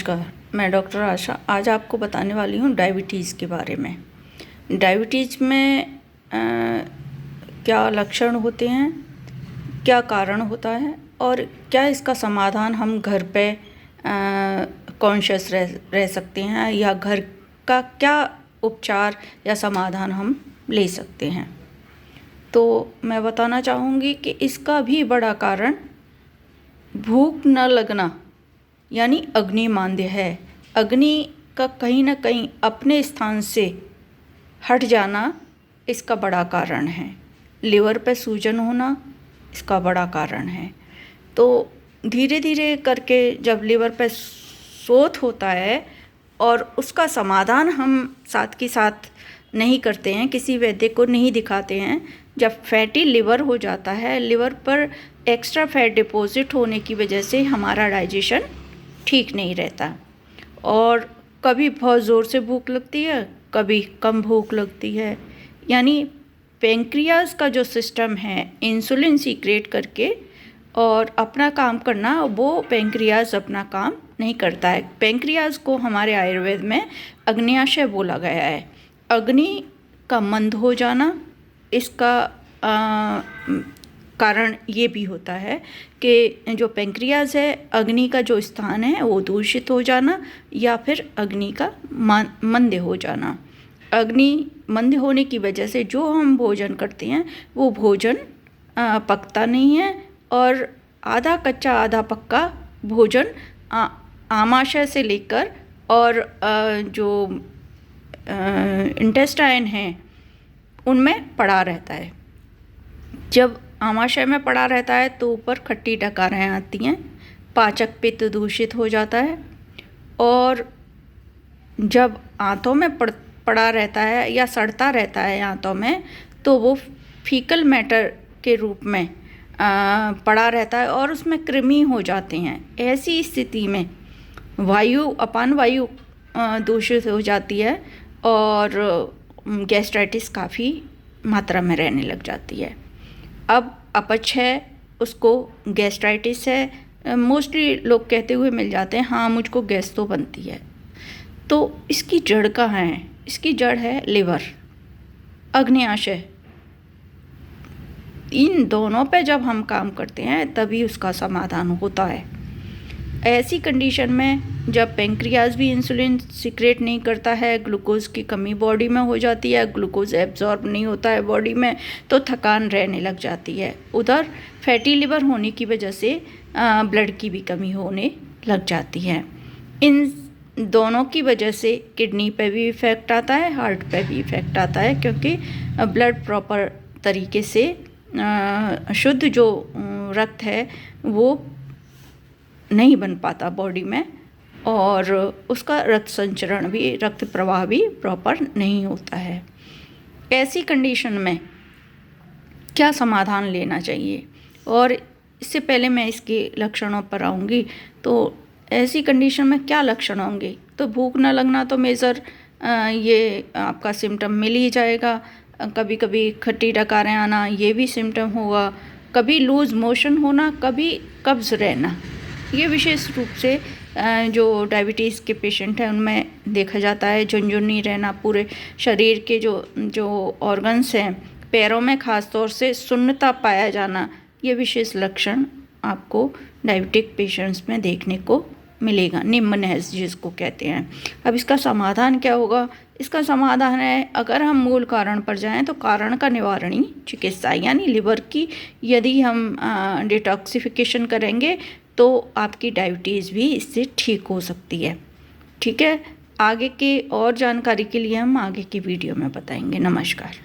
नमस्कार, मैं डॉक्टर आशा आज आपको बताने वाली हूँ डायबिटीज़ के बारे में। डायबिटीज़ में क्या लक्षण होते हैं, क्या कारण होता है और क्या इसका समाधान हम घर पे कॉन्शियस रह सकते हैं या घर का क्या उपचार या समाधान हम ले सकते हैं। तो मैं बताना चाहूँगी कि इसका भी बड़ा कारण भूख न लगना यानी अग्निमांद्य है। अग्नि का कहीं ना कहीं अपने स्थान से हट जाना इसका बड़ा कारण है। लिवर पे सूजन होना इसका बड़ा कारण है। तो धीरे धीरे करके जब लिवर पे शोथ होता है और उसका समाधान हम साथ के साथ नहीं करते हैं, किसी वैद्य को नहीं दिखाते हैं, जब फैटी लिवर हो जाता है, लिवर पर एक्स्ट्रा फैट डिपॉजिट होने की वजह से हमारा डाइजेशन ठीक नहीं रहता और कभी बहुत ज़ोर से भूख लगती है, कभी कम भूख लगती है। यानी पेंक्रियाज का जो सिस्टम है इंसुलिन सीक्रेट करके और अपना काम करना, वो पेंक्रियाज अपना काम नहीं करता है। पेंक्रियाज को हमारे आयुर्वेद में अग्न्याशय बोला गया है। अग्नि का मंद हो जाना, इसका कारण ये भी होता है कि जो पेंक्रियाज है, अग्नि का जो स्थान है वो दूषित हो जाना या फिर अग्नि का मंद हो जाना। अग्नि मंद होने की वजह से जो हम भोजन करते हैं वो भोजन पकता नहीं है और आधा कच्चा आधा पक्का भोजन आमाशय से लेकर और जो इंटेस्टाइन है उनमें पड़ा रहता है। जब आमाशय में पड़ा रहता है तो ऊपर खट्टी डकारें आती हैं, पाचक पित्त दूषित हो जाता है और जब आंतों में पड़ा रहता है या सड़ता रहता है आंतों में, तो वो फीकल मैटर के रूप में पड़ा रहता है और उसमें कृमि हो जाते हैं। ऐसी स्थिति में अपान वायु दूषित हो जाती है और गैस्ट्राइटिस काफ़ी मात्रा में रहने लग जाती है। अब अपच है, उसको गैस्ट्राइटिस है, मोस्टली लोग कहते हुए मिल जाते हैं, हाँ मुझको गैस तो बनती है। तो इसकी जड़ कहाँ है? इसकी जड़ है लिवर, अग्न्याशय। इन दोनों पे जब हम काम करते हैं तभी उसका समाधान होता है। ऐसी कंडीशन में जब पेंक्रियाज भी इंसुलिन सीक्रेट नहीं करता है, ग्लूकोज की कमी बॉडी में हो जाती है, ग्लूकोज एब्जॉर्ब नहीं होता है बॉडी में, तो थकान रहने लग जाती है। उधर फैटी लिवर होने की वजह से ब्लड की भी कमी होने लग जाती है। इन दोनों की वजह से किडनी पे भी इफ़ेक्ट आता है, हार्ट पे भी इफ़ेक्ट आता है, क्योंकि ब्लड प्रॉपर तरीके से शुद्ध जो रक्त है वो नहीं बन पाता बॉडी में और उसका रक्त संचरण भी, रक्त प्रवाह भी प्रॉपर नहीं होता है। ऐसी कंडीशन में क्या समाधान लेना चाहिए, और इससे पहले मैं इसके लक्षणों पर आऊँगी। तो ऐसी कंडीशन में क्या लक्षण होंगे? तो भूख न लगना तो मेजर ये आपका सिम्टम मिल ही जाएगा। कभी कभी खट्टी डकारें आना, ये भी सिम्टम होगा। कभी लूज़ मोशन होना, कभी कब्ज़ रहना, ये विशेष रूप से जो डायबिटीज़ के पेशेंट हैं उनमें देखा जाता है। झुनझुनी रहना, पूरे शरीर के जो ऑर्गन्स हैं, पैरों में ख़ास तौर से सुन्नता पाया जाना, ये विशेष लक्षण आपको डायबिटिक पेशेंट्स में देखने को मिलेगा। निम्नहेज जिसको कहते हैं। अब इसका समाधान क्या होगा? इसका समाधान है, अगर हम मूल कारण पर जाएं तो कारण का निवारणी चिकित्सा, यानी लिवर की यदि हम डिटॉक्सिफिकेशन करेंगे तो आपकी डायबिटीज़ भी इससे ठीक हो सकती है। ठीक है, आगे की और जानकारी के लिए हम आगे की वीडियो में बताएंगे। नमस्कार।